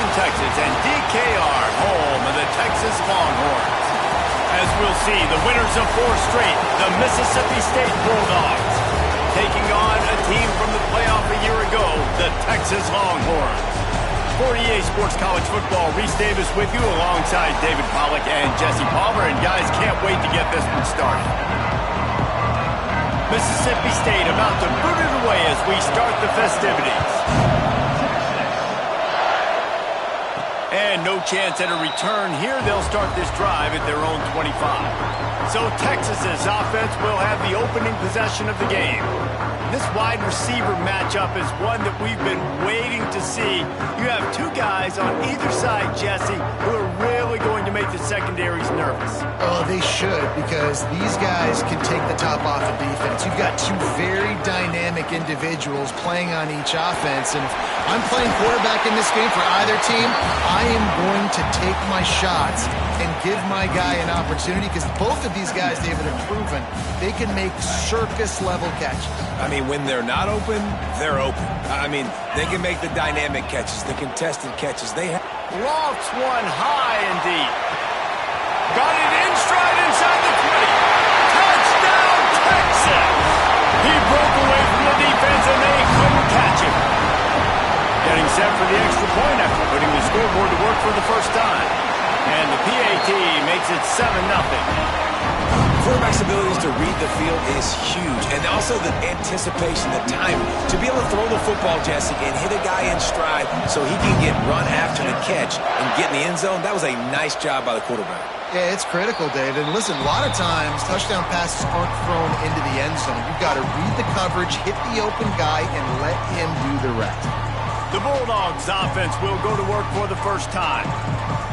Houston, Texas, and DKR, home of the Texas Longhorns. As we'll see, the winners of 4 straight, the Mississippi State Bulldogs, taking on a team from the playoff a year ago, the Texas Longhorns. 48 Sports College Football, Reese Davis with you alongside David Pollack and Jesse Palmer. And guys, can't wait to get this one started. Mississippi State about to boot it away as we start the festivities. And no chance at a return here. They'll start this drive at their own 25. So Texas's offense will have the opening possession of the game. This wide receiver matchup is one that we've been waiting to see. You have 2 guys on either side, Jesse, who are really going to make the secondaries nervous. Oh, they should, because these guys can take the top off of defense. You've got 2 very dynamic individuals playing on each offense, and if I'm playing quarterback in this game for either team, I am going to take my shots and give my guy an opportunity, because both of these guys, David, have proven they can make circus-level catches. I mean, when they're not open, they're open. I mean, they can make the dynamic catches, the contested catches. They have... Lofts one high and deep. Got it in stride inside the 20. Touchdown, Texas! He broke away from the defense and they couldn't catch him. Getting set for the extra point after putting the scoreboard to work for the first time. And the PAT makes it 7-0. Quarterback's abilities to read the field is huge, and also the anticipation, the timing. To be able to throw the football, Jesse, and hit a guy in stride so he can get run after the catch and get in the end zone, that was a nice job by the quarterback. Yeah, it's critical, David. And listen, a lot of times, touchdown passes aren't thrown into the end zone. You've got to read the coverage, hit the open guy, and let him do the rest. The Bulldogs offense will go to work for the first time.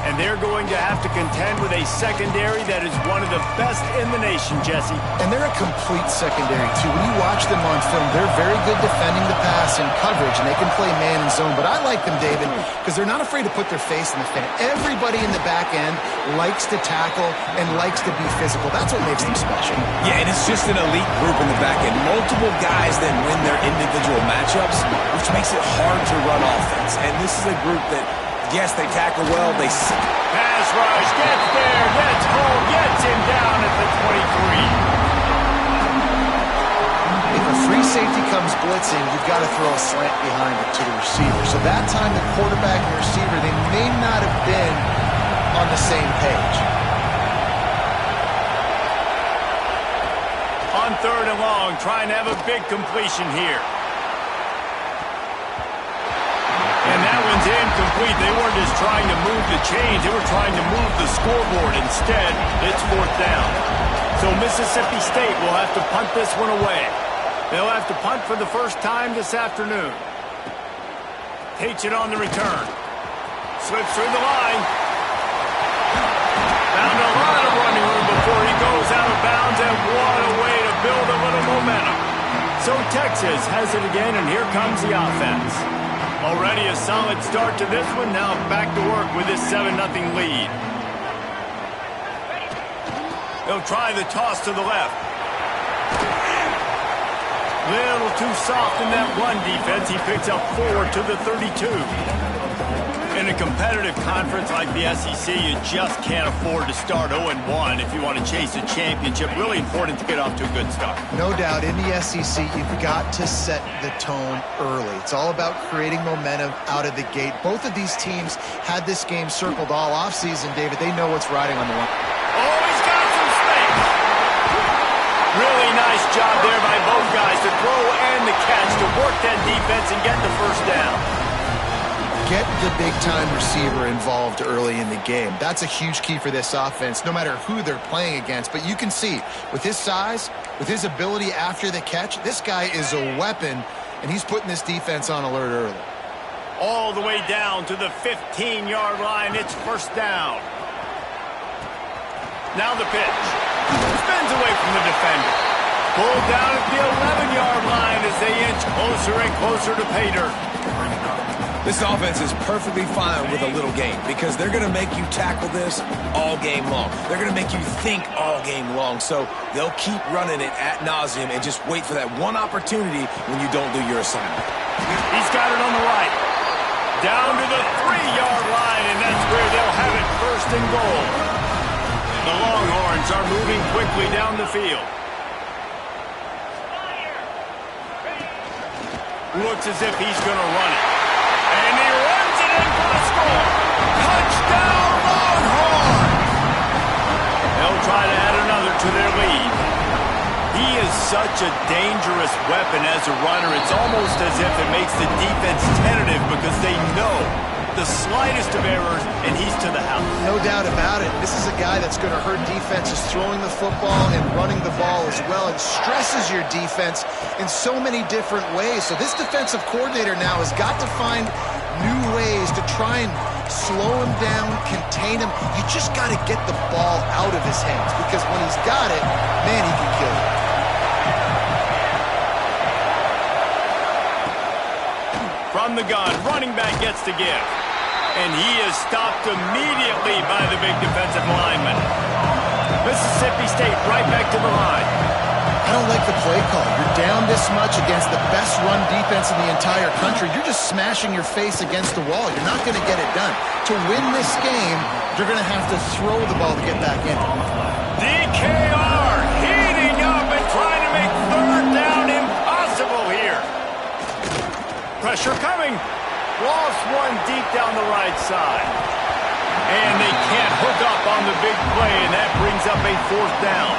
And they're going to have to contend with a secondary that is one of the best in the nation, Jesse. And they're a complete secondary, too. When you watch them on film, they're very good defending the pass and coverage, and they can play man and zone. But I like them, David, because they're not afraid to put their face in the fan. Everybody in the back end likes to tackle and likes to be physical. That's what makes them special. Yeah, and it's just an elite group in the back end. Multiple guys then win their individual matchups, which makes it hard to run offense. And this is a group that, yes, they tackle well. They pass rush, gets there, gets home, gets him down at the 23. If a free safety comes blitzing, you've got to throw a slant behind it to the receiver. So that time the quarterback and the receiver, they may not have been on the same page. On 3rd and long, trying to have a big completion here. And that one's incomplete. They weren't just trying to move the chains. They were trying to move the scoreboard. Instead, it's 4th down. So Mississippi State will have to punt this one away. They'll have to punt for the first time this afternoon. Takes it on the return. Slips through the line. Found a lot of running room before he goes out of bounds, and what a way to build a little momentum. So Texas has it again, and here comes the offense. Already a solid start to this one. Now back to work with this 7-0 lead. They'll try the toss to the left. Little too soft in that run defense. He picks up 4 to the 32. In a competitive conference like the SEC, you just can't afford to start 0-1 if you want to chase a championship. Really important to get off to a good start. No doubt, in the SEC, you've got to set the tone early. It's all about creating momentum out of the gate. Both of these teams had this game circled all offseason, David. They know what's riding on the line. Oh, he's got some space. Really nice job there by both guys to throw and the catch to work that defense and get the first down. Get the big-time receiver involved early in the game. That's a huge key for this offense, no matter who they're playing against. But you can see, with his size, with his ability after the catch, this guy is a weapon, and he's putting this defense on alert early. All the way down to the 15-yard line. It's 1st down. Now the pitch. Spins away from the defender. Pulled down at the 11-yard line as they inch closer and closer to pay dirt. This offense is perfectly fine with a little game because they're going to make you tackle this all game long. They're going to make you think all game long. So they'll keep running it ad nauseum and just wait for that one opportunity when you don't do your assignment. He's got it on the right. Down to the 3-yard line, and that's where they'll have it, first and goal. The Longhorns are moving quickly down the field. Looks as if he's going to run it. And he runs it in for the score. Touchdown, Longhorns! They'll try to add another to their lead. He is such a dangerous weapon as a runner. It's almost as if it makes the defense tentative because they know the slightest of errors, and he's to the house. No doubt about it. This is a guy that's going to hurt defenses throwing the football and running the ball as well, and stresses your defense in so many different ways. So this defensive coordinator now has got to find new ways to try and slow him down, contain him. You just got to get the ball out of his hands, because when he's got it, man, he can kill you. From the gun, running back gets to give. And he is stopped immediately by the big defensive lineman. Mississippi State right back to the line. I don't like the play call. You're down this much against the best run defense in the entire country. You're just smashing your face against the wall. You're not going to get it done. To win this game, you're going to have to throw the ball to get back in. DKR heating up and trying to make third down impossible here. Pressure coming. Lost one deep down the right side. And they can't hook up on the big play, and that brings up a fourth down.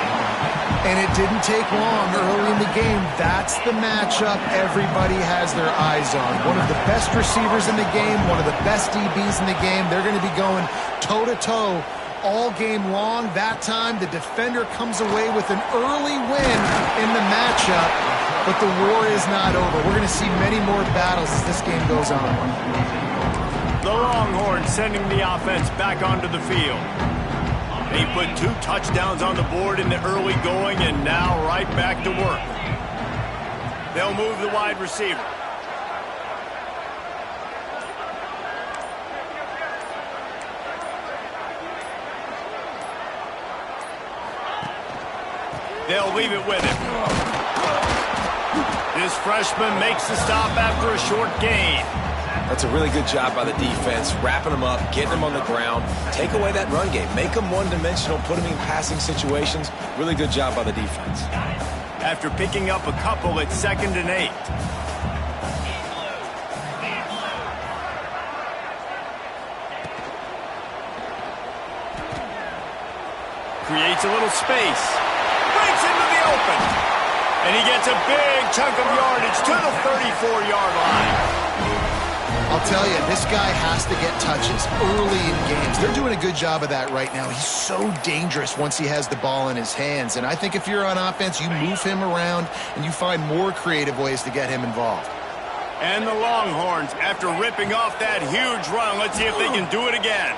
And it didn't take long early in the game. That's the matchup everybody has their eyes on. One of the best receivers in the game, one of the best DBs in the game. They're going to be going toe-to-toe all game long. That time, the defender comes away with an early win in the matchup, but the war is not over. We're going to see many more battles as this game goes on. The Longhorns sending the offense back onto the field. They put 2 touchdowns on the board in the early going, and now right back to work. They'll move the wide receiver. They'll leave it with him. This freshman makes the stop after a short gain. That's a really good job by the defense, wrapping them up, getting them on the ground, take away that run game, make them one-dimensional, put them in passing situations. Really good job by the defense. After picking up a couple, it's 2nd and 8. Creates a little space. Breaks into the open. And he gets a big chunk of yardage to the 34-yard line. I'll tell you, this guy has to get touches early in games. They're doing a good job of that right now. He's so dangerous once he has the ball in his hands. And I think if you're on offense, you move him around and you find more creative ways to get him involved. And the Longhorns, after ripping off that huge run, let's see if they can do it again.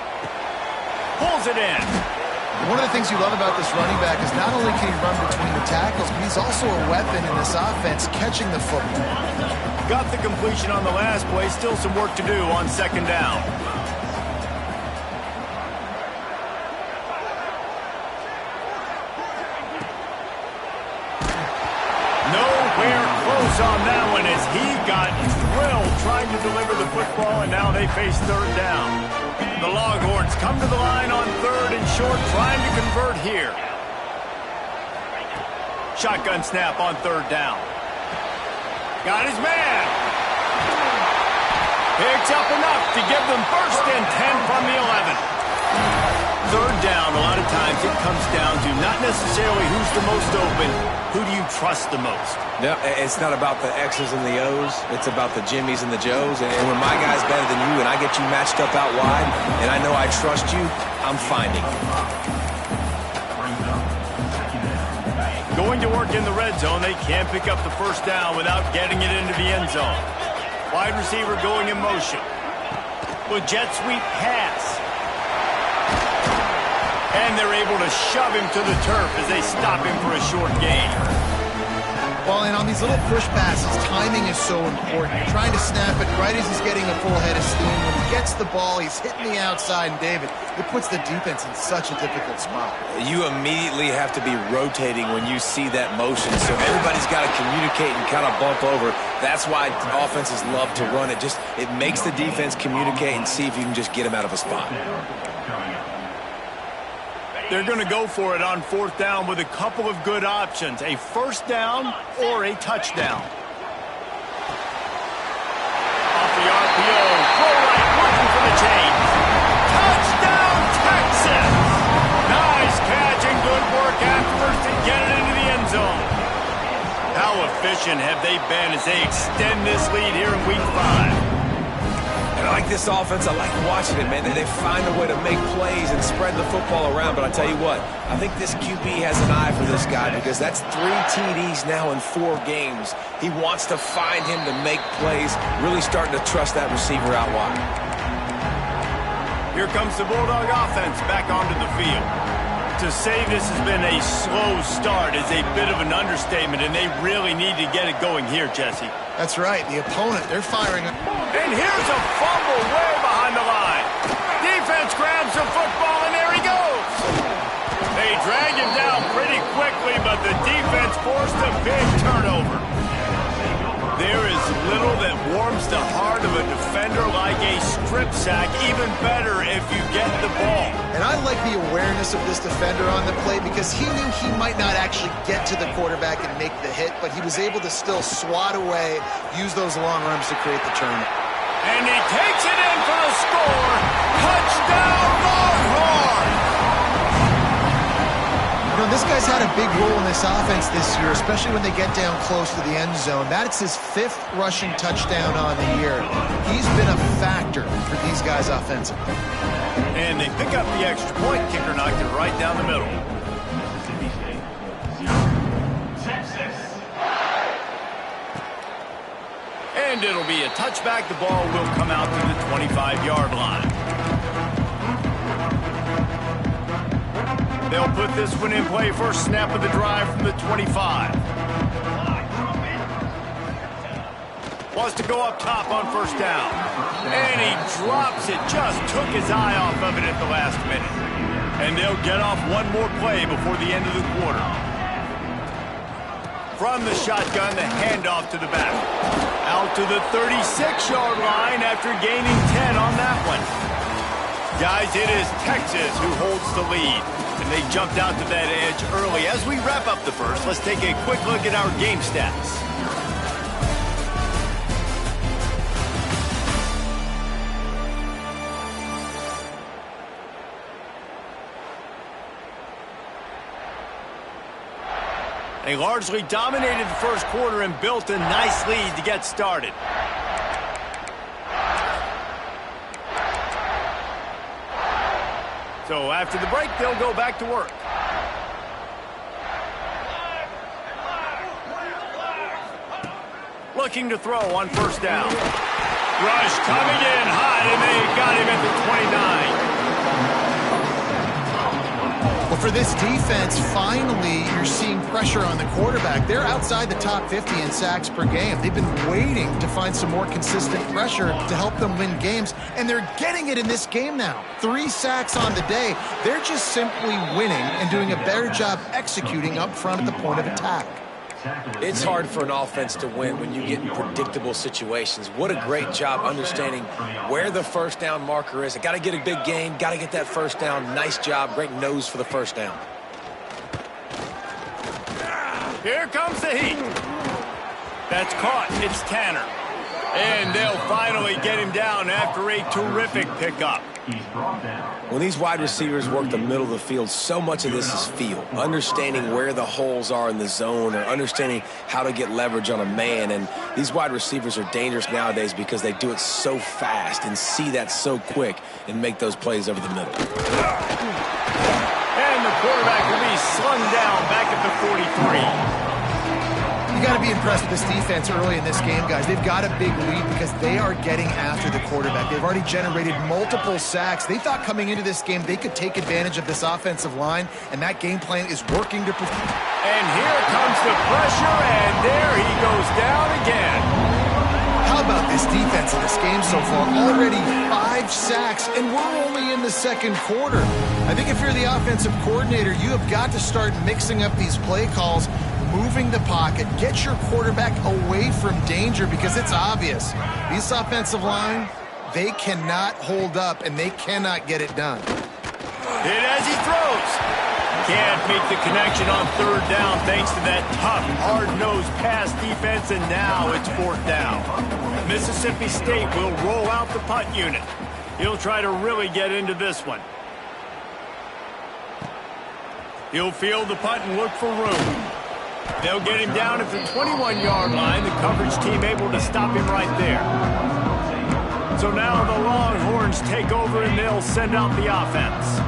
Pulls it in. One of the things you love about this running back is not only can he run between the tackles, but he's also a weapon in this offense, catching the football. Got the completion on the last play. Still some work to do on 2nd down. Nowhere close on that one as he got drilled trying to deliver the football, and now they face 3rd down. The Longhorns come to the line on 3rd and short, trying to convert here. Shotgun snap on 3rd down. Got his man. Picks up enough to give them 1st and 10 from the 11. 3rd down, a lot of times it comes down to not necessarily who's the most open, who do you trust the most? No, it's not about the X's and the O's. It's about the Jimmies and the Joes. And when my guy's better than you and I get you matched up out wide and I know I trust you, I'm finding you. Going to work in the red zone, they can't pick up the 1st down without getting it into the end zone. Wide receiver going in motion. With jet sweep pass. And they're able to shove him to the turf as they stop him for a short gain. Well, and on these little push passes, timing is so important. Trying to snap it right as he's getting a full head of steam. When he gets the ball, he's hitting the outside, and David, it puts the defense in such a difficult spot. You immediately have to be rotating when you see that motion, so everybody's got to communicate and kind of bump over. That's why offenses love to run it. It makes the defense communicate and see if you can just get him out of a spot. They're going to go for it on 4th down with a couple of good options, a first down or a touchdown. Off the RPO, full right, looking for the change. Touchdown, Texas! Nice catch and good work afterwards to get it into the end zone. How efficient have they been as they extend this lead here in Week 5? And I like this offense. I like watching it, man. They find a way to make plays and spread the football around. But I tell you what, I think this QB has an eye for this guy because that's 3 TDs now in 4 games. He wants to find him to make plays, really starting to trust that receiver out wide. Here comes the Bulldog offense back onto the field. To say this has been a slow start is a bit of an understatement, and they really need to get it going here, Jesse. That's right. The opponent, they're firing. And here's a fumble way behind the line. Defense grabs the football, and there he goes. They drag him down pretty quickly, but the defense forced a big turnover. There is little that warms the heart of a defender like a strip sack, even better if you get the ball. And I like the awareness of this defender on the play because he knew he might not actually get to the quarterback and make the hit, but he was able to still swat away, use those long arms to create the turn. And he takes it in for the score. Touchdown, Longhorns! You know, this guy's had a big role in this offense this year, especially when they get down close to the end zone. That's his 5th rushing touchdown on the year. He's been a factor for these guys offensively. And they pick up the extra point. Kicker knocked it right down the middle. And it'll be a touchback. The ball will come out to the 25-yard line. They'll put this one in play. First snap of the drive from the 25. Wants to go up top on first down. And he drops it. Just took his eye off of it at the last minute. And they'll get off one more play before the end of the quarter. From the shotgun, the handoff to the back. Out to the 36-yard line after gaining 10 on that one. Guys, it is Texas who holds the lead. And they jumped out to that edge early. As we wrap up the first, let's take a quick look at our game stats. They largely dominated the first quarter and built a nice lead to get started. So after the break, they'll go back to work. Looking to throw on first down. Rush coming in hot, and they got him at the 29. Well, for this defense, finally, you're seeing pressure on the quarterback. They're outside the top 50 in sacks per game. They've been waiting to find some more consistent pressure to help them win games, and they're getting it in this game now. 3 sacks on the day. They're just simply winning and doing a better job executing up front at the point of attack. It's hard for an offense to win when you get in predictable situations. What a great job understanding where the first down marker is. I got to get a big gain, got to get that first down. Nice job, great nose for the first down. Here comes the heat. That's caught. It's Tanner. And they'll finally get him down after a terrific pickup. When these wide receivers work the middle of the field, so much of this is feel. Understanding where the holes are in the zone or understanding how to get leverage on a man. And these wide receivers are dangerous nowadays because they do it so fast and see that so quick and make those plays over the middle. And the quarterback will be slung down back at the 43. You got to be impressed with this defense early in this game, guys. They've got a big lead because they are getting after the quarterback. They've already generated multiple sacks. They thought coming into this game they could take advantage of this offensive line, and that game plan is working to perform. And here comes the pressure, and there he goes down again. How about this defense in this game so far? Already 5 sacks, and we're only in the second quarter. I think if you're the offensive coordinator, you have got to start mixing up these play calls, moving the pocket, get your quarterback away from danger, because it's obvious. This offensive line, they cannot hold up, and they cannot get it done. Hit as he throws. Can't make the connection on third down thanks to that tough, hard-nosed pass defense, and now it's fourth down. Mississippi State will roll out the punt unit. He'll try to really get into this one. He'll field the punt and look for room. They'll get him down at the 21-yard line. The coverage team able to stop him right there. So now the Longhorns take over and they'll send out the offense.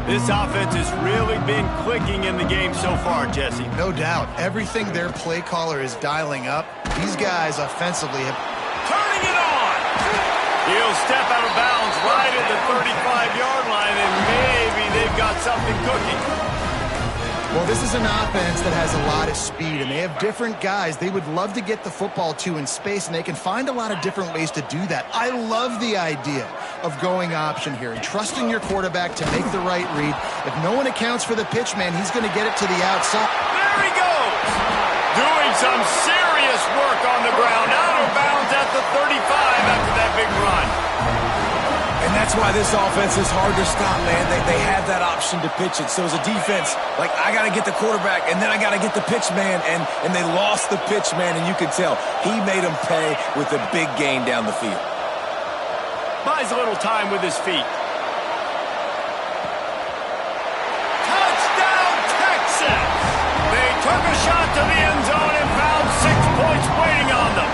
This offense has really been clicking in the game so far, Jesse. No doubt. Everything their play caller is dialing up, these guys offensively have... Turning it on! He'll step out of bounds right at the 35-yard line, and maybe they've got something cooking. Well, this is an offense that has a lot of speed, and they have different guys they would love to get the football to in space, and they can find a lot of different ways to do that. I love the idea of going option here and trusting your quarterback to make the right read. If no one accounts for the pitch man, he's going to get it to the outside. There he goes! Doing some serious work on the ground, out of bounds at the 35 after that big run. And that's why this offense is hard to stop, man. They have that option to pitch it. So as a defense, like, I got to get the quarterback, and then I got to get the pitch man, and they lost the pitch man, and you can tell he made them pay with a big gain down the field. Buys a little time with his feet. Touchdown, Texas! They took a shot to the end zone and found 6 points waiting on them.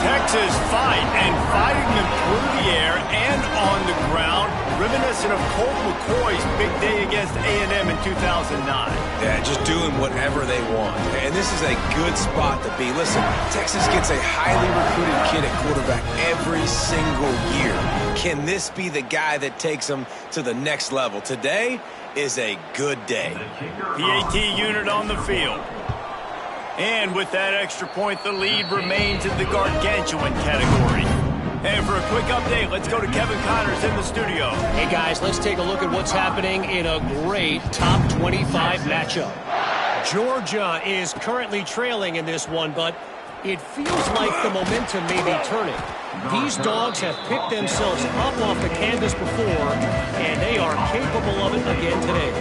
Texas fighting them through the air and on the ground, reminiscent of Colt McCoy's big day against A&M in 2009. Yeah, just doing whatever they want. And this is a good spot to be. Listen, Texas gets a highly recruited kid at quarterback every single year. Can this be the guy that takes them to the next level? Today is a good day. PAT unit on the field. And with that extra point, the lead remains in the gargantuan category. And for a quick update, let's go to Kevin Connors in the studio. Hey, guys, let's take a look at what's happening in a great top 25 matchup. Georgia is currently trailing in this one, but it feels like the momentum may be turning. These dogs have picked themselves up off the canvas before, and they are capable of it again today.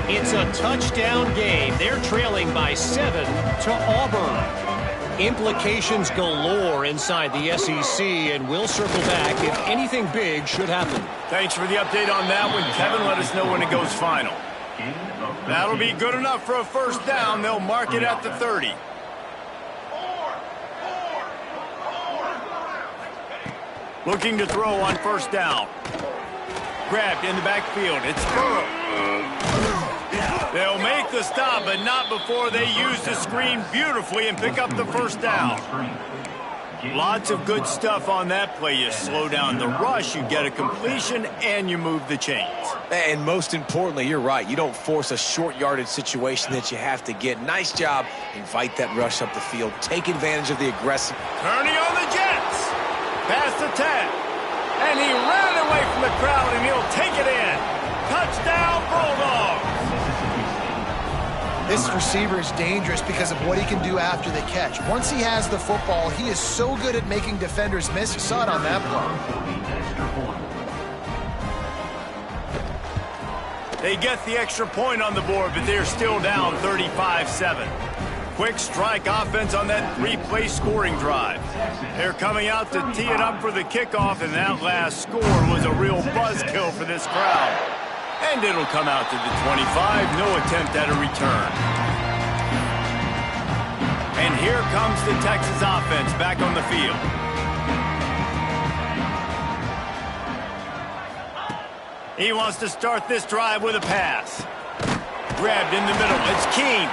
It's a touchdown game. They're trailing by 7 to Auburn. Implications galore inside the SEC, and we'll circle back if anything big should happen. Thanks for the update on that one, Kevin. Let us know when it goes final. That'll be good enough for a first down. They'll mark it at the 30. Looking to throw on first down. Grabbed in the backfield. It's Burrow. They'll make the stop, but not before they use the screen beautifully and pick up the first down. Lots of good stuff on that play. You slow down the rush, you get a completion, and you move the chains. And most importantly, you're right. You don't force a short yardage situation that you have to get. Nice job. Invite that rush up the field. Take advantage of the aggressive. Turning on the Jets. Past the 10. And he ran away from the crowd, and he'll take it in. Touchdown, Bulldogs. This receiver is dangerous because of what he can do after the catch. Once he has the football, he is so good at making defenders miss. You saw it on that play. They get the extra point on the board, but they're still down 35-7. Quick strike offense on that 3-play scoring drive. They're coming out to tee it up for the kickoff, and that last score was a real buzzkill for this crowd. And it'll come out to the 25. No attempt at a return. And here comes the Texas offense back on the field. He wants to start this drive with a pass. Grabbed in the middle. It's Keene.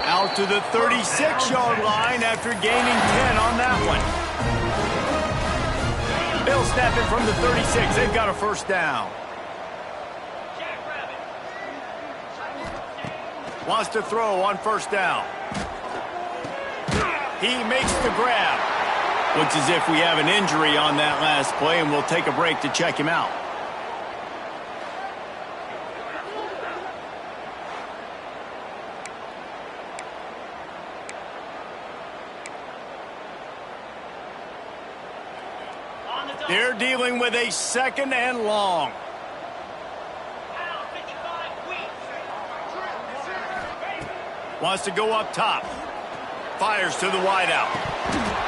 Out to the 36-yard line after gaining 10 on that one. They'll snap it from the 36. They've got a first down. Wants to throw on first down. He makes the grab. Looks as if we have an injury on that last play, and we'll take a break to check him out. They're dealing with a 2nd and long. Wants to go up top. Fires to the wideout.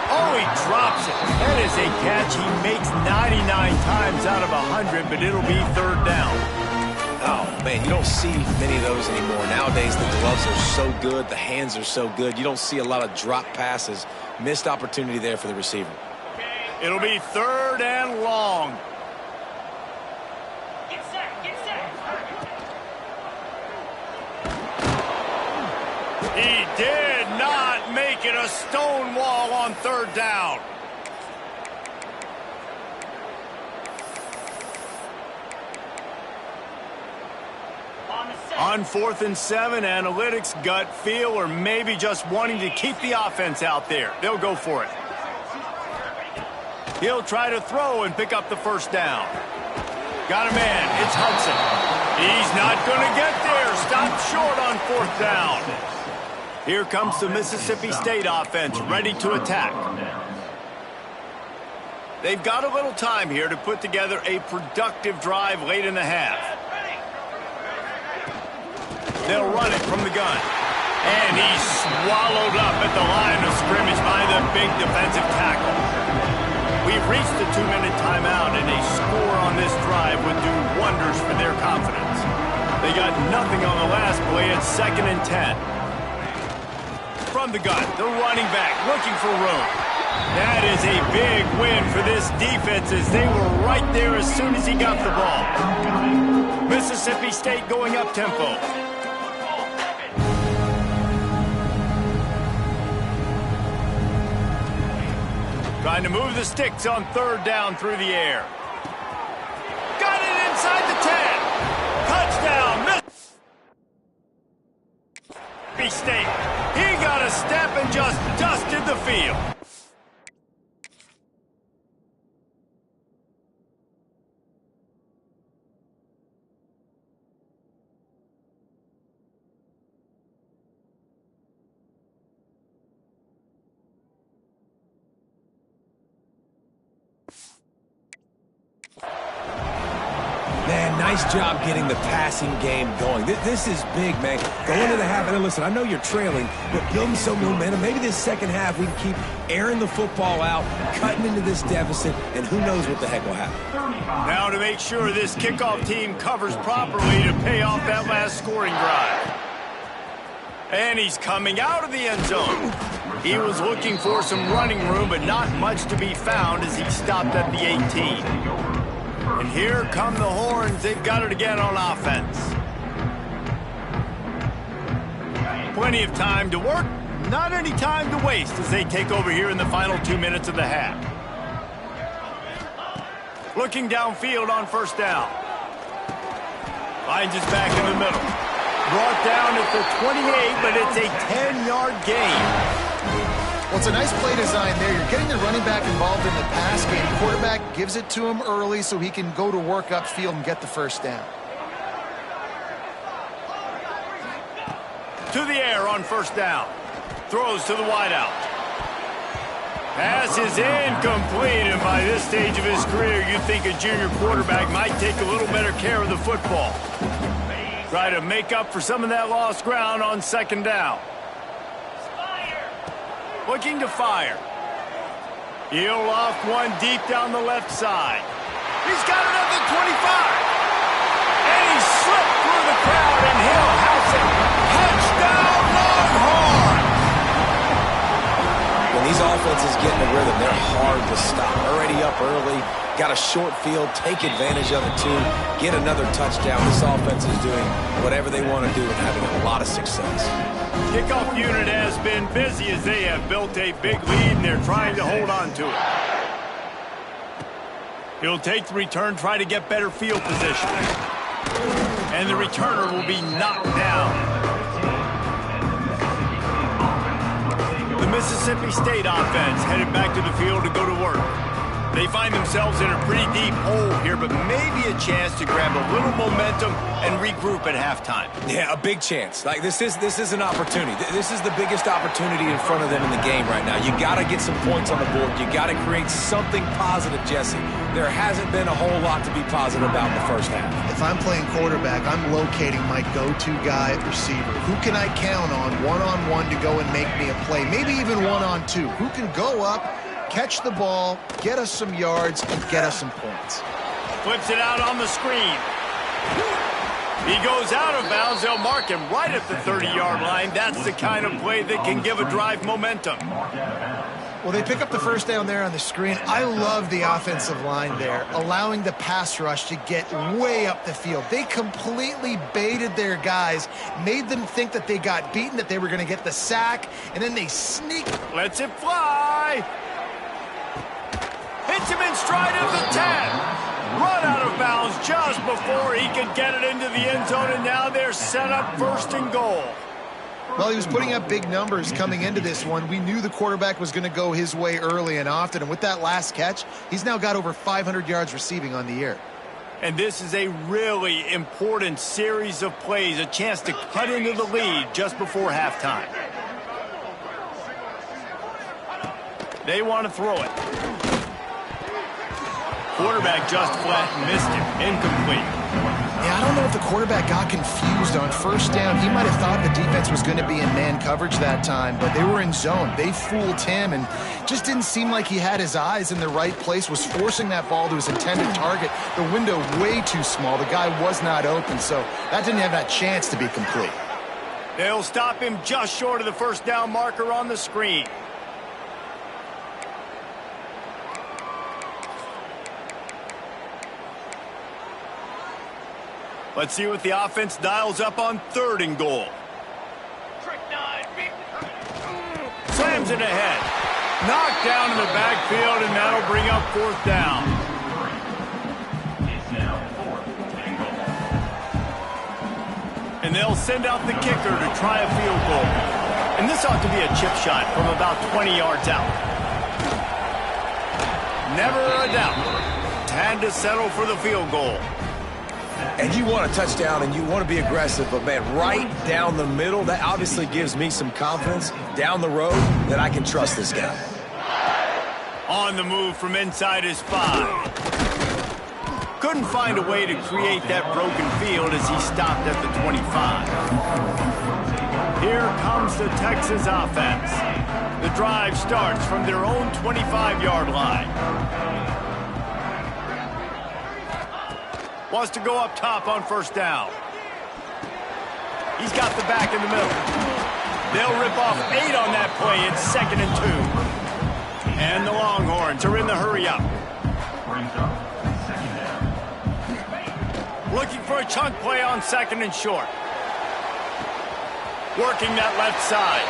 Oh, he drops it. That is a catch he makes 99 times out of 100, but it'll be 3rd down. Oh, man, you don't see many of those anymore. Nowadays, the gloves are so good. The hands are so good. You don't see a lot of drop passes. Missed opportunity there for the receiver. It'll be 3rd and long. Get set, get set. He did not make it a stone wall on 3rd down. On 4th and 7, analytics, gut feel, or maybe just wanting to keep the offense out there. They'll go for it. He'll try to throw and pick up the first down. Got a man. It's Hudson. He's not going to get there. Stopped short on 4th down. Here comes the Mississippi State offense, ready to attack. They've got a little time here to put together a productive drive late in the half. They'll run it from the gun. And he's swallowed up at the line of scrimmage by the big defensive tackle. We've reached the 2-minute timeout, and a score on this drive would do wonders for their confidence. They got nothing on the last play at 2nd and 10. From the gun, the running back looking for room. That is a big win for this defense as they were right there as soon as he got the ball. Mississippi State going up tempo. Trying to move the sticks on 3rd down through the air. Got it inside the 10. Touchdown, Mississippi State. He got a step and just dusted the field. Man, nice job getting the passing game going. This is big, man. Going into the half, and listen, I know you're trailing, but building some momentum. Maybe this second half we can keep airing the football out, cutting into this deficit, and who knows what the heck will happen. Now to make sure this kickoff team covers properly to pay off that last scoring drive. And he's coming out of the end zone. He was looking for some running room, but not much to be found as he stopped at the 18. And here come the horns. They've got it again on offense. Plenty of time to work, not any time to waste as they take over here in the final 2 minutes of the half. Looking downfield on 1st down. Finds his back in the middle. Brought down at the 28, but it's a 10-yard gain. Well, it's a nice play design there. You're getting the running back involved in the pass game. Quarterback gives it to him early so he can go to work upfield and get the first down. To the air on 1st down. Throws to the wideout. Pass is incomplete, and by this stage of his career, you'd think a junior quarterback might take a little better care of the football. Try to make up for some of that lost ground on 2nd down. Looking to fire. He'll loft one deep down the left side. He's got it at the 25. And he slipped through the crowd, and he'll house it. Touchdown, Longhorns! When these offenses get in the rhythm, they're hard to stop. Already up early, got a short field, take advantage of it too, get another touchdown. This offense is doing whatever they want to do and having a lot of success. Kickoff unit has been busy as they have built a big lead, and they're trying to hold on to it. He'll take the return, try to get better field position. And the returner will be knocked down. The Mississippi State offense headed back to the field to go to work. They find themselves in a pretty deep hole here, but maybe a chance to grab a little momentum and regroup at halftime. Yeah, a big chance. Like this is an opportunity. This is the biggest opportunity in front of them in the game right now. You got to get some points on the board. You got to create something positive, Jesse. There hasn't been a whole lot to be positive about in the first half. If I'm playing quarterback, I'm locating my go-to guy at receiver. Who can I count on one-on-one to go and make me a play? Maybe even one-on-two. Who can go up, catch the ball, get us some yards, and get us some points? Flips it out on the screen. He goes out of bounds. They'll mark him right at the 30-yard line. That's the kind of play that can give a drive momentum. Well, they pick up the first down there on the screen. I love the offensive line there, allowing the pass rush to get way up the field. They completely baited their guys, made them think that they got beaten, that they were going to get the sack, and then they sneak. Lets it fly. Hits him in stride of the 10. Run out of bounds just before he could get it into the end zone, and now they're set up first and goal. Well, he was putting up big numbers coming into this one. We knew the quarterback was going to go his way early and often, and with that last catch, he's now got over 500 yards receiving on the year. And this is a really important series of plays, a chance to cut into the lead just before halftime. They want to throw it. Quarterback just flat missed him. Incomplete. Yeah, I don't know if the quarterback got confused on first down. He might have thought the defense was going to be in man coverage that time, but they were in zone. They fooled him and just didn't seem like he had his eyes in the right place, was forcing that ball to his intended target. The window way too small. The guy was not open, so that didn't have that chance to be complete. They'll stop him just short of the first down marker on the screen. Let's see what the offense dials up on third and goal. Slams it ahead. Knocked down in the backfield, and that'll bring up fourth down. And they'll send out the kicker to try a field goal. And this ought to be a chip shot from about 20 yards out. Never a doubt. Had to settle for the field goal. And you want a touchdown and you want to be aggressive, but man, right down the middle, that obviously gives me some confidence down the road that I can trust this guy. On the move from inside his 5. Couldn't find a way to create that broken field as he stopped at the 25. Here comes the Texas offense. The drive starts from their own 25-yard line. Wants to go up top on first down. He's got the back in the middle. They'll rip off 8 on that play. It's 2nd and 2. And the Longhorns are in the hurry up. Looking for a chunk play on 2nd and short. Working that left side.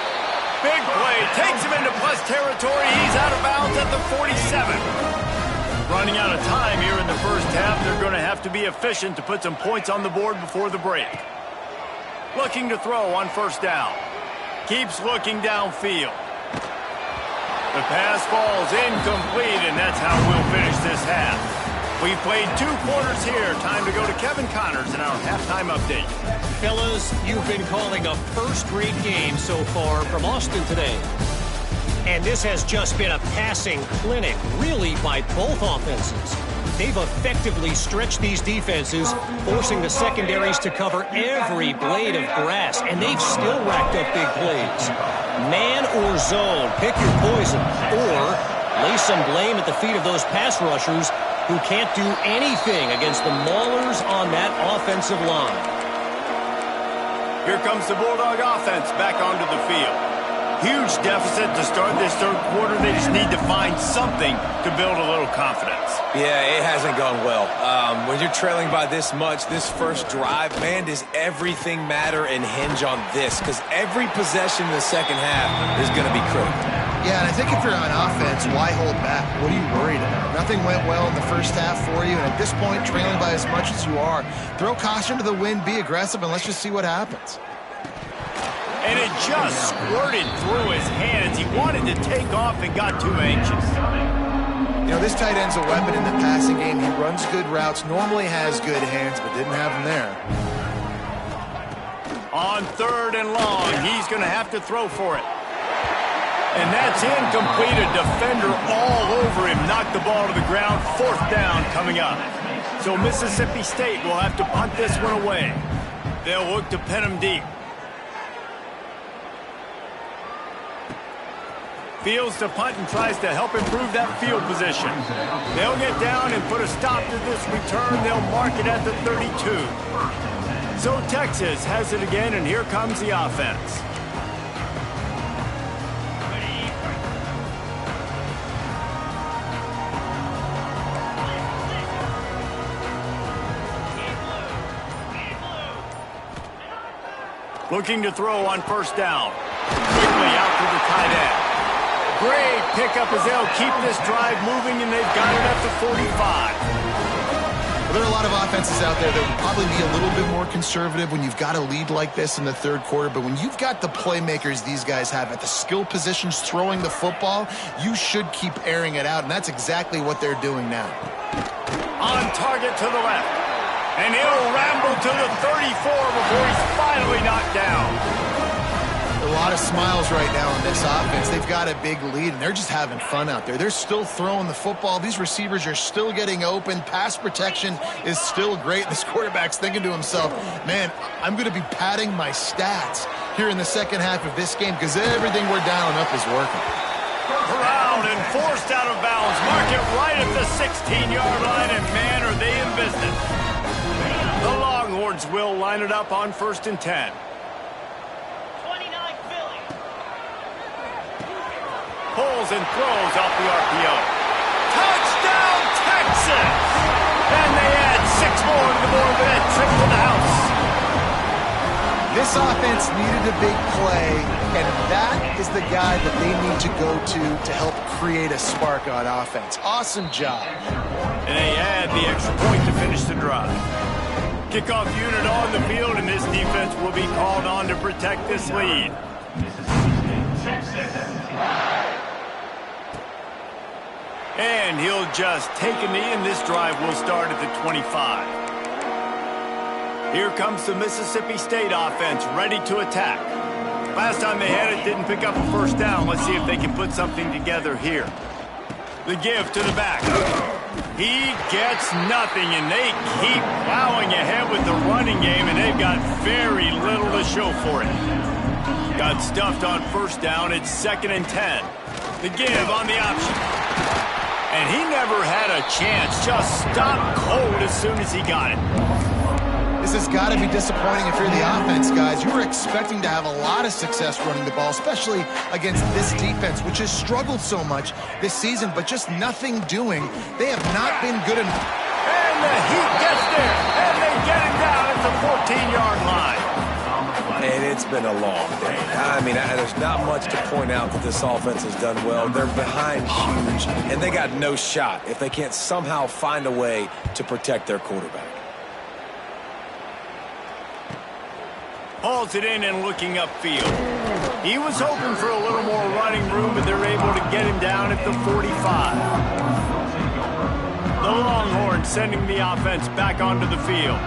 Big play. Takes him into plus territory. He's out of bounds at the 47. Running out of time here in the first half. They're going to have to be efficient to put some points on the board before the break. Looking to throw on first down. Keeps looking downfield. The pass falls incomplete, and that's how we'll finish this half. We've played 2 quarters here. Time to go to Kevin Connors in our halftime update. Fellas, you've been calling a first-rate game so far from Austin today. And this has just been a passing clinic, really, by both offenses. They've effectively stretched these defenses, forcing the secondaries to cover every blade of grass, and they've still racked up big plays. Man or zone, pick your poison, or lay some blame at the feet of those pass rushers who can't do anything against the maulers on that offensive line. Here comes the Bulldog offense back onto the field. Huge deficit to start this third quarter. They just need to find something to build a little confidence. Yeah, it hasn't gone well. When you're trailing by this much, this first drive, man, does everything matter and hinge on this? Because every possession in the second half is going to be critical. Yeah, and I think if you're on offense, why hold back? What are you worried about? Nothing went well in the first half for you, and at this point, trailing by as much as you are, throw caution to the wind, be aggressive, and let's just see what happens. And it just squirted through his hands. He wanted to take off and got too anxious. You know, this tight end's a weapon in the passing game. He runs good routes, normally has good hands, but didn't have them there. On 3rd and long, he's going to have to throw for it. And that's incomplete. A defender all over him. Knocked the ball to the ground. 4th down coming up. So Mississippi State will have to punt this one away. They'll look to pin him deep. Fields to punt and tries to help improve that field position. They'll get down and put a stop to this return. They'll mark it at the 32. So Texas has it again, and here comes the offense. Looking to throw on 1st down. Quickly out to the tight end. Great pickup as they'll keep this drive moving, and they've got it up to 45. Well, there are a lot of offenses out there that would probably be a little bit more conservative when you've got a lead like this in the third quarter, but when you've got the playmakers these guys have at the skill positions throwing the football, you should keep airing it out, and that's exactly what they're doing now. On target to the left. And he'll ramble to the 34 before he's finally knocked down. A lot of smiles right now on this offense. They've got a big lead, and they're just having fun out there. They're still throwing the football. These receivers are still getting open. Pass protection is still great. This quarterback's thinking to himself, man, I'm going to be padding my stats here in the second half of this game because everything we're dialing up is working. Brown and forced out of bounds. Mark it right at the 16-yard line, and man, are they in business. The Longhorns will line it up on 1st and 10. Pulls and throws off the RPO. Touchdown, Texas! And they add 6 more to the board with that trip to the house. This offense needed a big play, and that is the guy that they need to go to help create a spark on offense. Awesome job. And they add the extra point to finish the drive. Kickoff unit on the field, and this defense will be called on to protect this lead. And he'll just take a knee, and this drive will start at the 25. Here comes the Mississippi State offense, ready to attack. Last time they had it, didn't pick up a 1st down. Let's see if they can put something together here. The give to the back. He gets nothing, and they keep plowing ahead with the running game, and they've got very little to show for it. Got stuffed on 1st down. It's 2nd and 10. The give on the option. And he never had a chance. Just stopped cold as soon as he got it. This has got to be disappointing if you're the offense, guys. You were expecting to have a lot of success running the ball, especially against this defense, which has struggled so much this season, but just nothing doing. They have not been good enough. And the Heat gets there, and they get it down at the 14-yard line. And it's been a long day. I mean, there's not much to point out that this offense has done well. They're behind huge, and they got no shot if they can't somehow find a way to protect their quarterback. Hauls it in and looking upfield. He was hoping for a little more running room, but they're able to get him down at the 45. The Longhorns sending the offense back onto the field.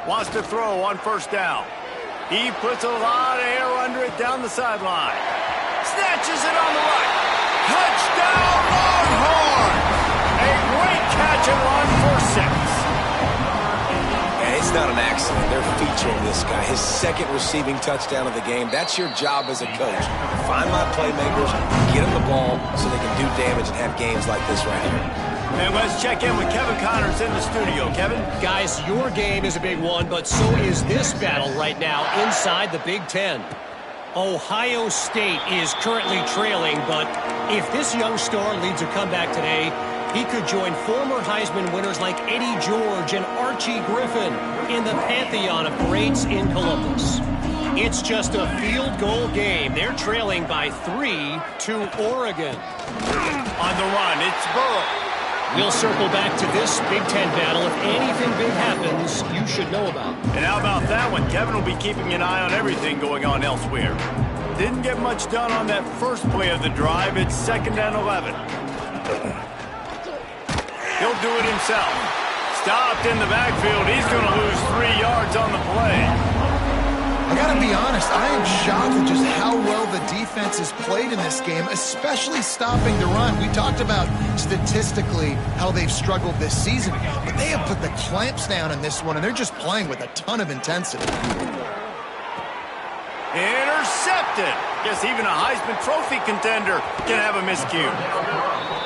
Wants to throw on 1st down. He puts a lot of air under it down the sideline. Snatches it on the right. Touchdown, Longhorn! A great catch and run for 6. And it's not an accident. They're featuring this guy. His 2nd receiving touchdown of the game. That's your job as a coach. Find my playmakers, get them the ball so they can do damage and have games like this right here. And let's check in with Kevin Connors in the studio. Kevin? Guys, your game is a big one, but so is this battle right now inside the Big Ten. Ohio State is currently trailing, but if this young star leads a comeback today, he could join former Heisman winners like Eddie George and Archie Griffin in the pantheon of greats in Columbus. It's just a field goal game. They're trailing by 3 to Oregon. On the run, it's Burrow. We'll circle back to this Big Ten battle. If anything big happens, you should know about. And how about that one? Kevin will be keeping an eye on everything going on elsewhere. Didn't get much done on that first play of the drive. It's 2nd and 11. He'll do it himself. Stopped in the backfield. He's going to lose 3 yards on the play. I gotta be honest, I am shocked at just how well the defense has played in this game, especially stopping the run. We talked about statistically how they've struggled this season, but they have put the clamps down in this one, and they're just playing with a ton of intensity. Intercepted. Guess even a Heisman Trophy contender can have a miscue.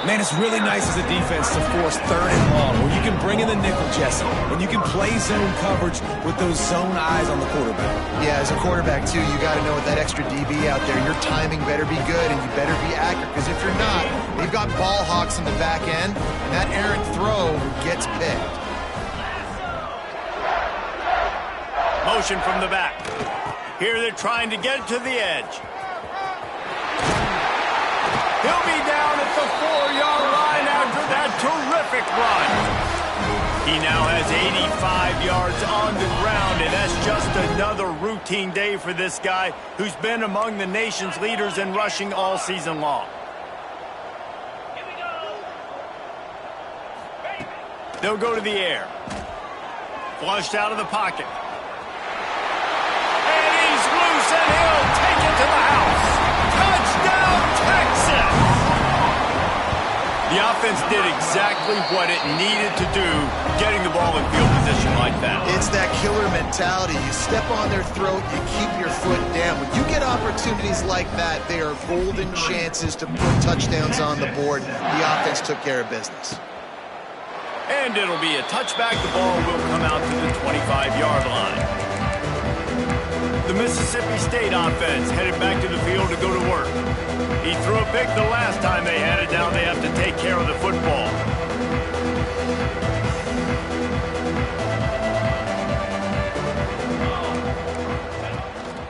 Man, it's really nice as a defense to force 3rd and long, where you can bring in the nickel, Jesse, and you can play zone coverage with those zone eyes on the quarterback. Yeah, as a quarterback, too, you got to know with that extra DB out there, your timing better be good and you better be accurate, because if you're not, they've got ball hawks in the back end, and that errant throw gets picked. Motion from the back. Here they're trying to get it to the edge. He'll be down at the 4-yard line after that terrific run. He now has 85 yards on the ground, and that's just another routine day for this guy who's been among the nation's leaders in rushing all season long. They'll go to the air. Flushed out of the pocket. And he's loose, and he'll take it to the house. Touchdown, Texas! The offense did exactly what it needed to do, getting the ball in field position like that. It's that killer mentality. You step on their throat, you keep your foot down. When you get opportunities like that, they are golden chances to put touchdowns on the board. The offense took care of business. And it'll be a touchback. The ball will come out to the 25-yard line. The Mississippi State offense headed back to the field to go to work. He threw a pick the last time they had it. Now they have to take care of the football.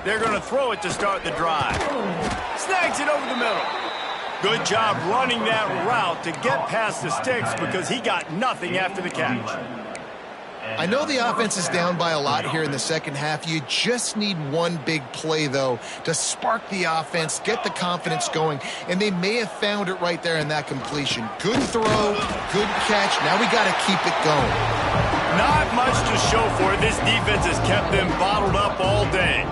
They're going to throw it to start the drive. Snags it over the middle. Good job running that route to get past the sticks because he got nothing after the catch. I know the offense is down by a lot here in the second half. You just need one big play, though, to spark the offense, get the confidence going, and they may have found it right there in that completion. Good throw, good catch. Now we got to keep it going. Not much to show for it. This defense has kept them bottled up all day.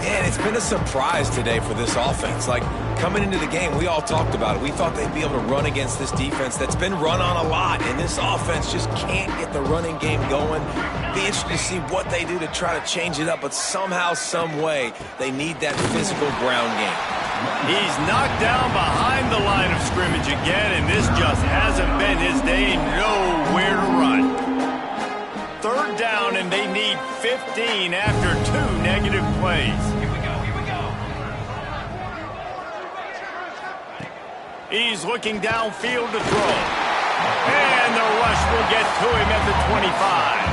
And it's been a surprise today for this offense. Like, coming into the game, we all talked about it. We thought they'd be able to run against this defense that's been run on a lot, and this offense just can't get the running game going. Be interested to see what they do to try to change it up, but somehow, some way, they need that physical ground game. He's knocked down behind the line of scrimmage again, and this just hasn't been his day. Nowhere to run. 3rd down, and they need 15 after 2 negative plays. Here we go. He's looking downfield to throw. And the rush will get to him at the 25.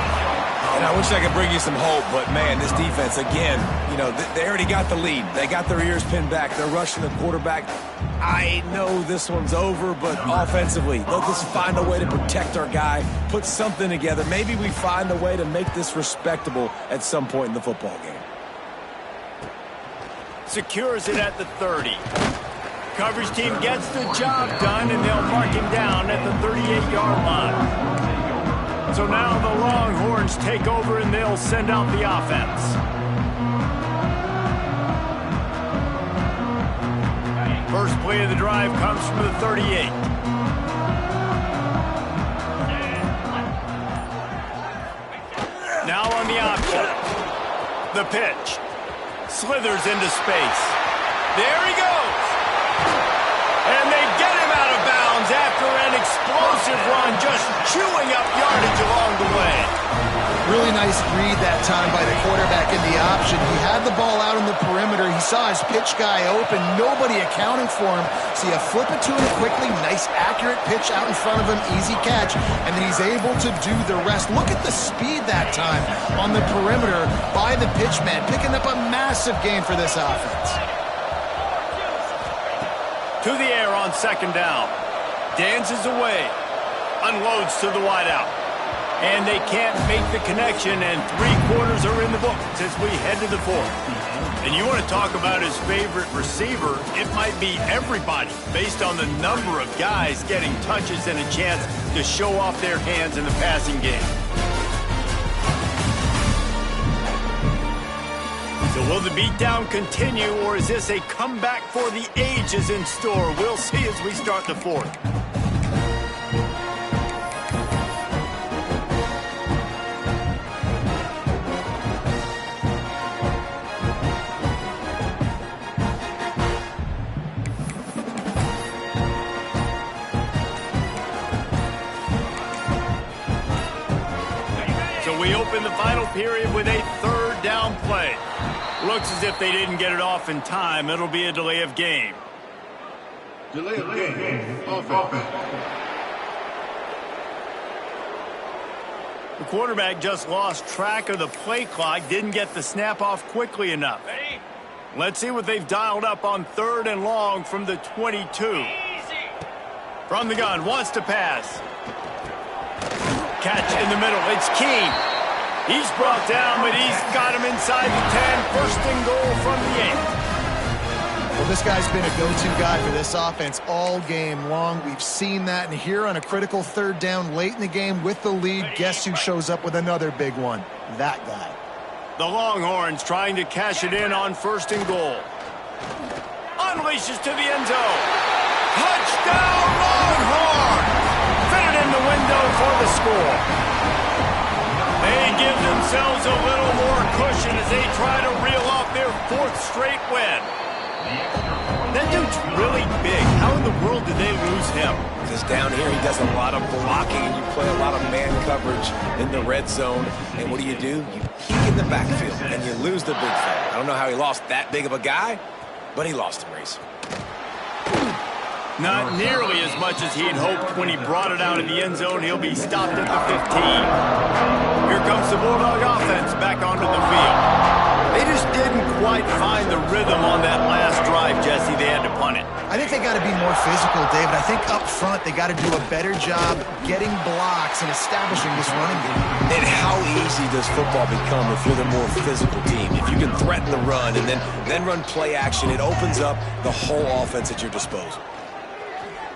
And I wish I could bring you some hope, but, man, this defense, again, you know, they already got the lead. They got their ears pinned back. They're rushing the quarterback. I know this one's over, but offensively, they'll just find a way to protect our guy, put something together. Maybe we find a way to make this respectable at some point in the football game. Secures it at the 30. Coverage team gets the job done, and they'll mark him down at the 38-yard line. So now the Longhorns take over, and they'll send out the offense. First play of the drive comes from the 38. Now on the option. The pitch. Slithers into space. There he goes. And they get him out of bounds after an explosive run, just chewing up yardage along the way. Really nice read that time by the quarterback in the option. He had the ball out on the perimeter. He saw his pitch guy open. Nobody accounting for him. So you flip it to him quickly. Nice, accurate pitch out in front of him. Easy catch. And then he's able to do the rest. Look at the speed that time on the perimeter by the pitchman, picking up a massive gain for this offense. To the air on second down. Dances away. Unloads to the wideout. And they can't make the connection, and 3 quarters are in the books as we head to the 4th. And you want to talk about his favorite receiver, it might be everybody based on the number of guys getting touches and a chance to show off their hands in the passing game. So will the beatdown continue, or is this a comeback for the ages in store? We'll see as we start the 4th. We open the final period with a 3rd down play. Looks as if they didn't get it off in time. It'll be a delay of game. Delay of game. Offense. The quarterback just lost track of the play clock. Didn't get the snap off quickly enough. Let's see what they've dialed up on 3rd and long from the 22. From the gun, wants to pass. Catch in the middle. It's Keene. He's brought down, but he's got him inside the 10. 1st and goal from the 8. Well, this guy's been a go-to guy for this offense all game long. We've seen that, and here on a critical 3rd down late in the game with the lead, guess who shows up with another big one? That guy. The Longhorns trying to cash it in on 1st and goal. Unleashes to the end zone. Touchdown, Longhorns! Fit it in the window for the score. They give themselves a little more cushion as they try to reel off their 4th straight win. That dude's really big. How in the world did they lose him? Because down here he does a lot of blocking, and you play a lot of man coverage in the red zone. And what do? You peek in the backfield, and you lose the big fella. I don't know how he lost that big of a guy, but he lost him, Reese. Not nearly as much as he had hoped when he brought it out in the end zone. He'll be stopped at the 15. Here comes the Bulldog offense back onto the field. They just didn't quite find the rhythm on that last drive, Jesse. They had to punt it. I think they got to be more physical, David. I think up front they got to do a better job getting blocks and establishing this running game. And how easy does football become if you're the more physical team? If you can threaten the run and then run play action, it opens up the whole offense at your disposal.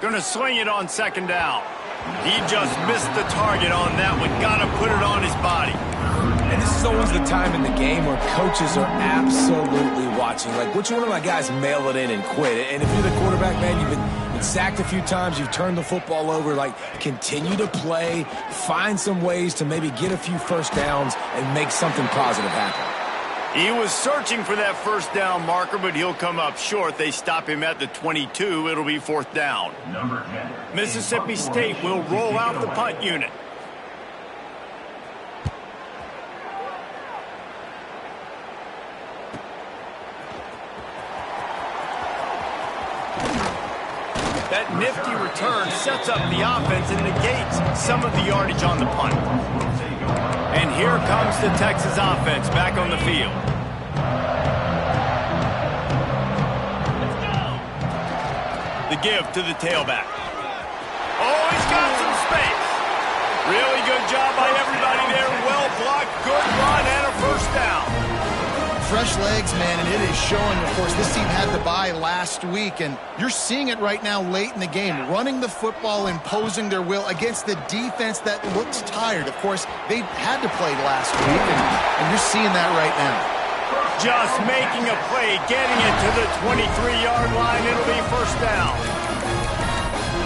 Gonna swing it on 2nd down. He just missed the target on that one. Gotta put it on his body. And this is always the time in the game where coaches are absolutely watching. Like, which one of my guys mail it in and quit? And if you're the quarterback, man, you've been sacked a few times, you've turned the football over. Like, continue to play, find some ways to maybe get a few 1st downs and make something positive happen. He was searching for that 1st down marker, but he'll come up short. They stop him at the 22. It'll be 4th down. Number 10. Mississippi State will roll out the punt unit. That nifty return sets up the offense and negates some of the yardage on the punt. And here comes the Texas offense back on the field. The give to the tailback. Oh, he's got some space. Really good job by everybody there. Well blocked, good run, and a 1st down. Fresh legs, man, and it is showing. Of course, this team had the bye last week, and you're seeing it right now late in the game, running the football, imposing their will against the defense that looks tired. Of course, they had to play last week, and you're seeing that right now. Just making a play, getting it to the 23-yard line. It'll be 1st down.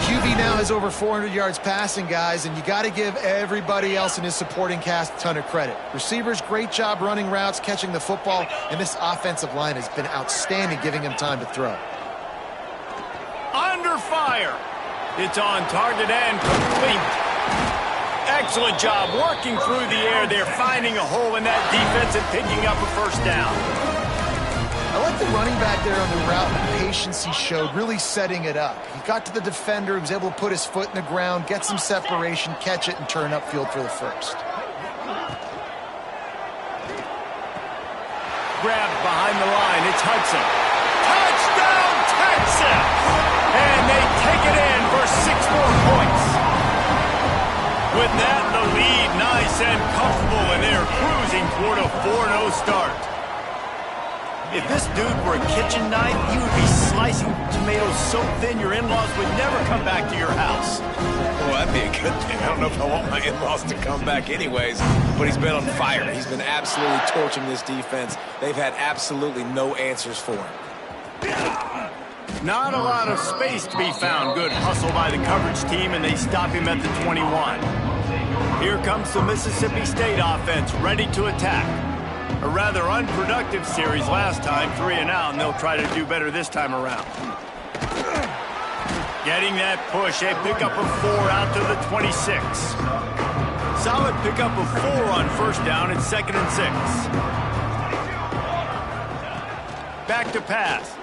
QB now has over 400 yards passing, guys, and you got to give everybody else in his supporting cast a ton of credit. Receivers, great job running routes, catching the football, and this offensive line has been outstanding, giving him time to throw. Under fire. It's on target and complete. Excellent job working through the air there, finding a hole in that defense and picking up a first down. I like the running back there on the route and the patience he showed, really setting it up. He got to the defender, he was able to put his foot in the ground, get some separation, catch it, and turn upfield for the first. Grabbed behind the line, it's Hudson. Touchdown, Texas! And they take it in for 6 more points. With that, the lead nice and comfortable, and they're cruising toward a 4-0 start. If this dude were a kitchen knife, he would be slicing tomatoes so thin your in-laws would never come back to your house. Well, that'd be a good thing. I don't know if I want my in-laws to come back anyways, but he's been on fire. He's been absolutely torching this defense. They've had absolutely no answers for him. Not a lot of space to be found. Good hustle by the coverage team, and they stop him at the 21. Here comes the Mississippi State offense, ready to attack. A rather unproductive series last time, 3 and out, and they'll try to do better this time around. Getting that push, a pickup of 4 out to the 26. Solid pickup of 4 on first down. It's 2nd and 6. Back to pass.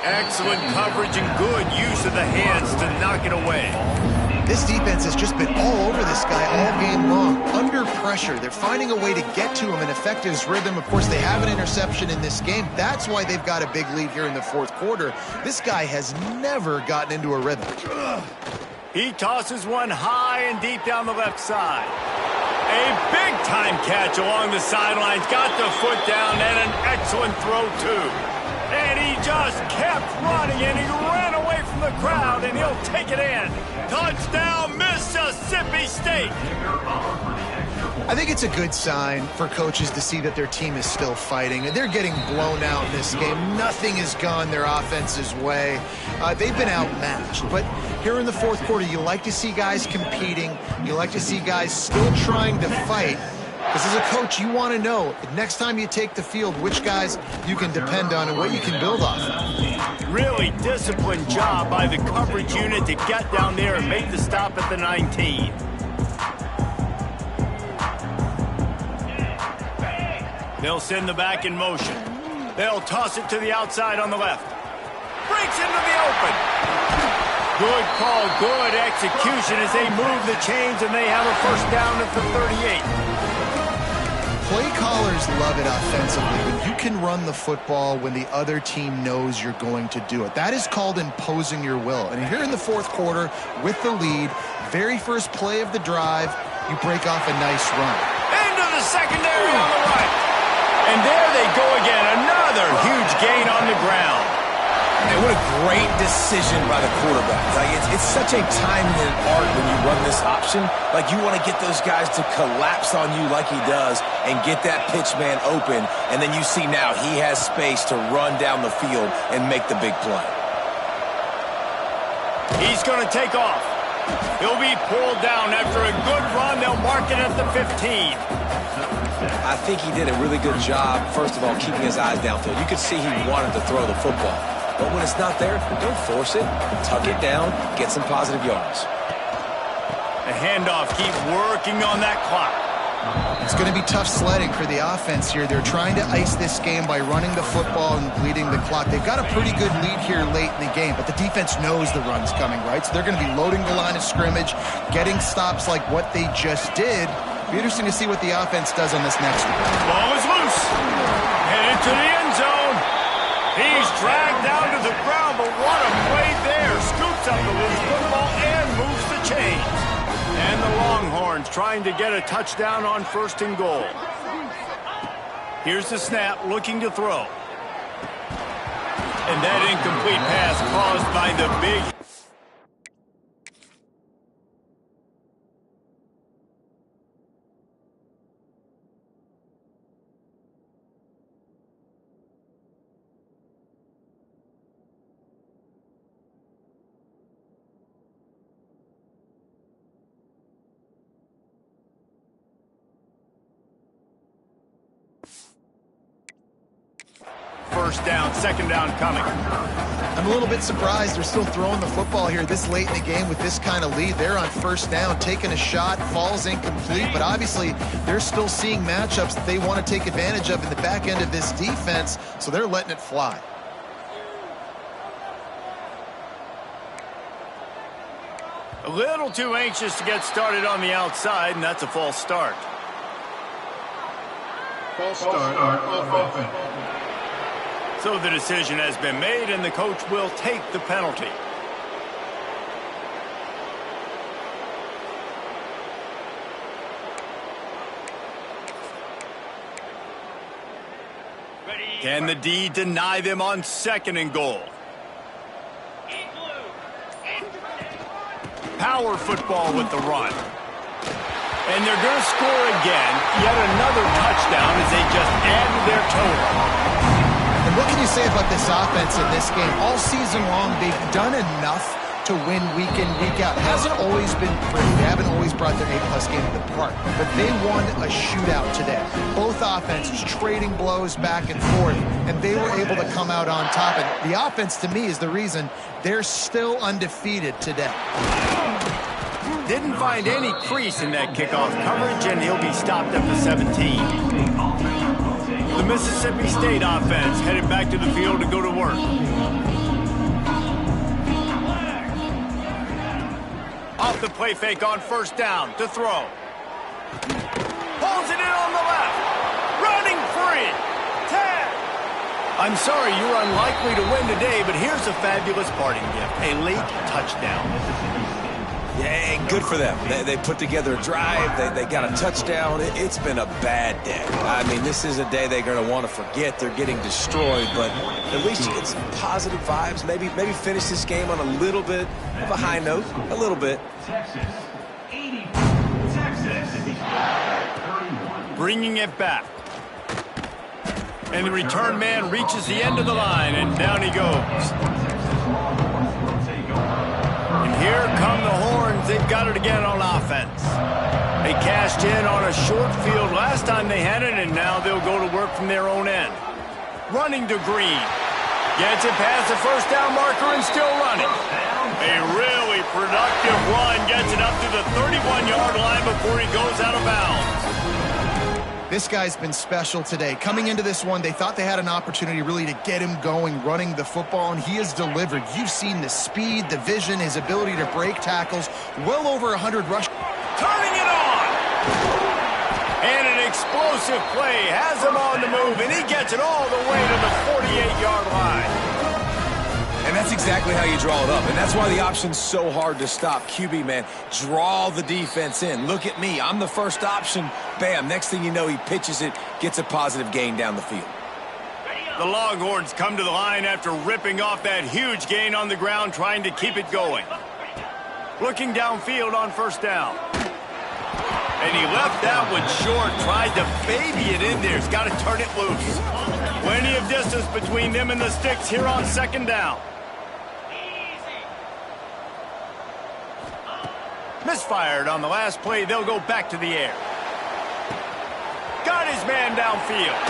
Excellent coverage and good use of the hands to knock it away. This defense has just been all over this guy all game long. Under pressure, they're finding a way to get to him and affect his rhythm. Of course, they have an interception in this game. That's why they've got a big lead here in the 4th quarter. This guy has never gotten into a rhythm. He tosses one high and deep down the left side. A big-time catch along the sidelines. Got the foot down and an excellent throw, too. And he just kept running, and he ran away from the crowd, and he'll take it in. Touchdown, Mississippi State. I think it's a good sign for coaches to see that their team is still fighting. They're getting blown out in this game. Nothing has gone their offense's way. They've been outmatched. But here in the 4th quarter, you like to see guys competing. You like to see guys still trying to fight. Because as a coach, you want to know, next time you take the field, which guys you can depend on and what you can build off of. Really disciplined job by the coverage unit to get down there and make the stop at the 19. They'll send the back in motion. They'll toss it to the outside on the left. Breaks into the open. Good call, good execution as they move the chains, and they have a first down at the 38. Play callers love it offensively when you can run the football when the other team knows you're going to do it. That is called imposing your will. And here in the 4th quarter, with the lead, very first play of the drive, you break off a nice run. Into the secondary on the right. And there they go again, another huge gain on the ground. And what a great decision by the quarterback. Like it's such a timing and art when you run this option. Like you want to get those guys to collapse on you like he does and get that pitch man open. And then you see now he has space to run down the field and make the big play. He's going to take off. He'll be pulled down after a good run. They'll mark it at the 15. I think he did a really good job, first of all, keeping his eyes downfield. You could see he wanted to throw the football. But when it's not there, don't force it. Tuck it down, get some positive yards. The handoff, keep working on that clock. It's going to be tough sledding for the offense here. They're trying to ice this game by running the football and bleeding the clock. They've got a pretty good lead here late in the game, but the defense knows the run's coming, right? So they're going to be loading the line of scrimmage, getting stops like what they just did. Be interesting to see what the offense does on this next one. Ball is loose. Headed to the end zone. He's dragged down to the ground, but what a play there. Scoops up the loose football and moves the chains. And the Longhorns trying to get a touchdown on 1st and goal. Here's the snap, looking to throw. And that incomplete pass caused by the big... First down, 2nd down coming. I'm I'm a little bit surprised they're still throwing the football here this late in the game with this kind of lead. They're on first down, taking a shot, falls incomplete, but obviously they're still seeing matchups that they want to take advantage of in the back end of this defense, so they're letting it fly. A little too anxious to get started on the outside, and that's a false start. False start on offense. So the decision has been made, and the coach will take the penalty. Can the D deny them on 2nd and goal? Power football with the run. And they're going to score again. Yet another touchdown as they just add to their total. And what can you say about this offense in this game? All season long, they've done enough to win week in, week out. It hasn't always been pretty. They haven't always brought their A-plus game to the park. But they won a shootout today. Both offenses trading blows back and forth, and they were able to come out on top. And the offense, to me, is the reason they're still undefeated today. Didn't find any crease in that kickoff coverage, and he'll be stopped at the 17. The Mississippi State offense headed back to the field to go to work. Off the play fake on first down to throw. Pulls it in on the left. Running free. 10. I'm sorry you're unlikely to win today, but here's a fabulous parting gift. A late touchdown. Yeah, good for them. They put together a drive. They got a touchdown. It's been a bad day. I mean, this is a day they're going to want to forget. They're getting destroyed, but at least you get some positive vibes. Maybe finish this game on a little bit of a high note. A little bit. Bringing it back. And the return man reaches the end of the line, and down he goes. Here come the Horns. They've got it again on offense. They cashed in on a short field last time they had it, and now they'll go to work from their own end. Running to Green. Gets it past the first down marker and still running. A really productive run. Gets it up to the 31-yard line before he goes out of bounds. This guy's been special today. Coming into this one, they thought they had an opportunity really to get him going, running the football, and he has delivered. You've seen the speed, the vision, his ability to break tackles, well over 100 rush. Turning it on! And an explosive play has him on the move, and he gets it all the way to the 48-yard line. And that's exactly how you draw it up. And that's why the option's so hard to stop. QB, man, draw the defense in. Look at me. I'm the first option. Bam. Next thing you know, he pitches it, gets a positive gain down the field. The Longhorns come to the line after ripping off that huge gain on the ground, trying to keep it going. Looking downfield on first down. And he left that one short, tried to baby it in there. He's got to turn it loose. Plenty of distance between them and the sticks here on second down. Misfired on the last play. They'll go back to the air. Got his man downfield.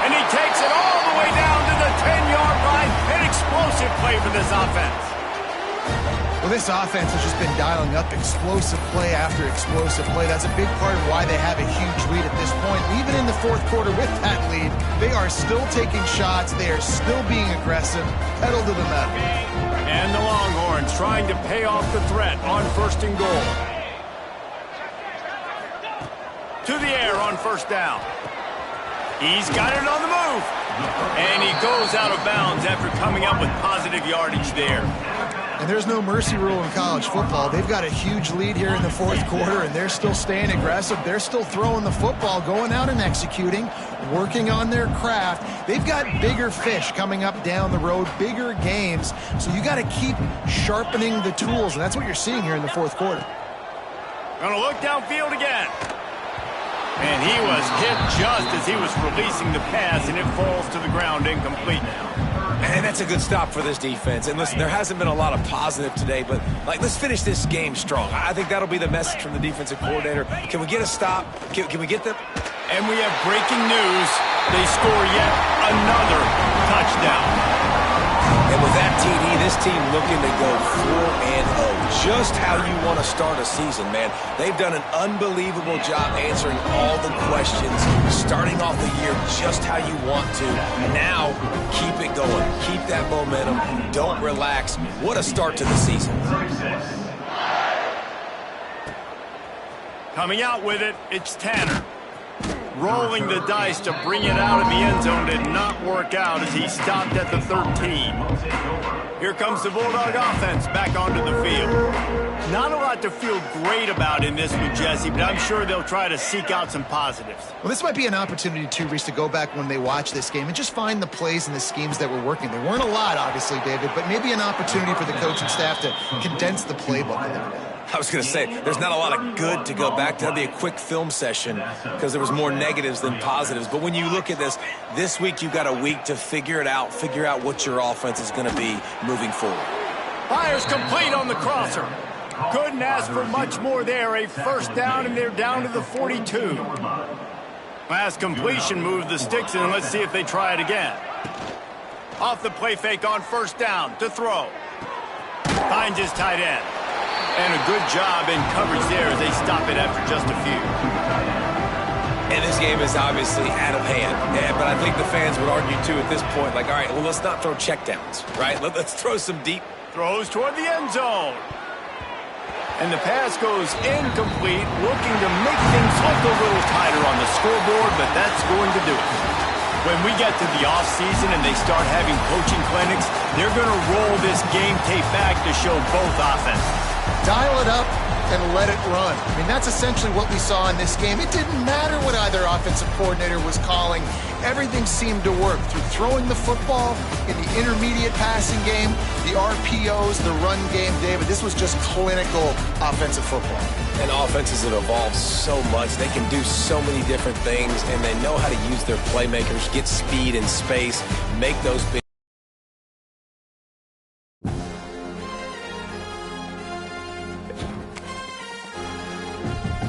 And he takes it all the way down to the 10-yard line. An explosive play for this offense. Well, this offense has just been dialing up explosive play after explosive play. That's a big part of why they have a huge lead at this point. Even in the fourth quarter with that lead, they are still taking shots. They are still being aggressive. Pedal to the metal. And the Longhorns trying to pay off the threat on first and goal. To the air on first down. He's got it on the move. And he goes out of bounds after coming up with positive yardage there. And there's no mercy rule in college football. They've got a huge lead here in the fourth quarter, and they're still staying aggressive. They're still throwing the football, going out and executing, working on their craft. They've got bigger fish coming up down the road, bigger games. So you got to keep sharpening the tools, and that's what you're seeing here in the fourth quarter. Gonna look downfield again. And he was hit just as he was releasing the pass, and it falls to the ground incomplete now. And that's a good stop for this defense. And listen, there hasn't been a lot of positive today, but let's finish this game strong. I think that'll be the message from the defensive coordinator. Can we get a stop? Can we get them? And we have breaking news. They score yet another touchdown. this team looking to go 4-0. Just how you want to start a season, man. They've done an unbelievable job answering all the questions, starting off the year just how you want to. Now, keep it going. Keep that momentum. Don't relax. What a start to the season. Coming out with it, it's Tanner. Rolling the dice to bring it out of the end zone did not work out as he stopped at the 13. Here comes the Bulldog offense back onto the field. Not a lot to feel great about in this one, Jesse, but I'm sure they'll try to seek out some positives. Well, this might be an opportunity, too, Reese, to go back when they watch this game and just find the plays and the schemes that were working. There weren't a lot, obviously, David, but maybe an opportunity for the coaching staff to condense the playbook a little bit. I was going to say, there's not a lot of good to go back to. That'll be a quick film session because there was more negatives than positives. But when you look at this week you've got a week to figure it out, figure out what your offense is going to be moving forward. Fires complete on the crosser. Couldn't ask for much more there. A first down, and they're down to the 42. Last completion moved the sticks in. Let's see if they try it again. Off the play fake on first down to throw. Finds his tight end. And a good job in coverage there as they stop it after just a few. And this game is obviously out of hand. Yeah, but I think the fans would argue, too, at this point, like, all right, well, let's not throw checkdowns, right? Let's throw some deep. Throws toward the end zone. And the pass goes incomplete, looking to make things look a little tighter on the scoreboard, but that's going to do it. When we get to the offseason and they start having coaching clinics, they're going to roll this game tape back to show both offenses. Dial it up and let it run. I mean, that's essentially what we saw in this game. It didn't matter what either offensive coordinator was calling. Everything seemed to work through throwing the football in the intermediate passing game, the RPOs, the run game, David. This was just clinical offensive football. And offenses have evolved so much. They can do so many different things, and they know how to use their playmakers, get speed and space, make those big